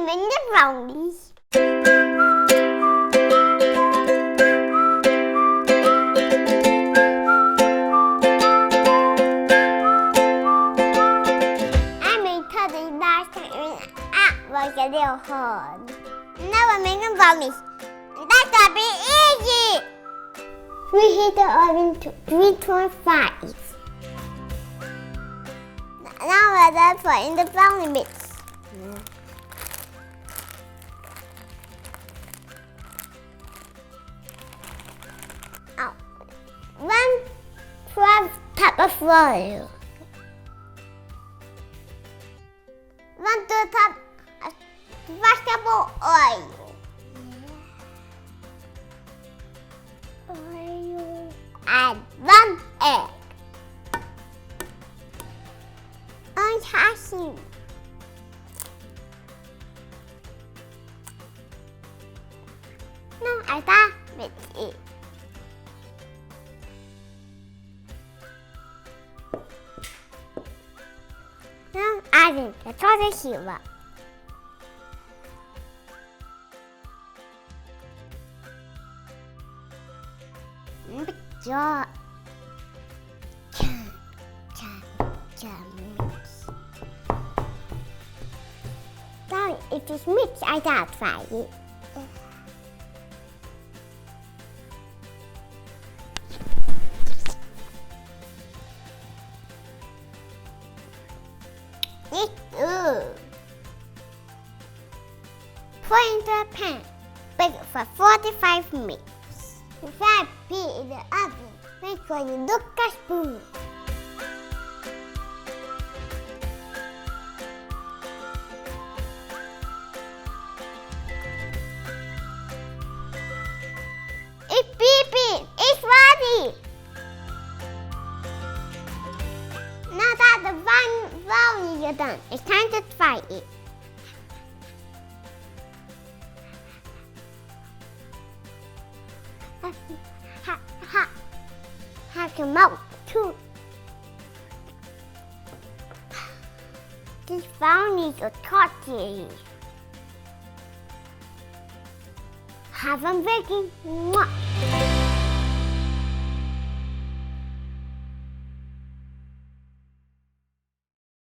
making the brownies. I made totally last time and was a little hard. Now we're making brownies. That's gonna be easy. Reheat the oven to 325. Now we're done putting the brownie mix. Oh. 1 cup of oil. 1 cup of vegetable oil. And 1 egg. And cashew. Now I start with it. Now adding the total sugar. Mix your mix. Now it is mixed, I start fry it. It's good. Put into a pan. Bake it for 45 minutes. Before I put it in the oven, make sure you look a spoon. It's beeping. It's ready. Now that the brownies are done, it's time to fry it. Have to melt too. These brownies are tortillas. Have them baking. Mwah.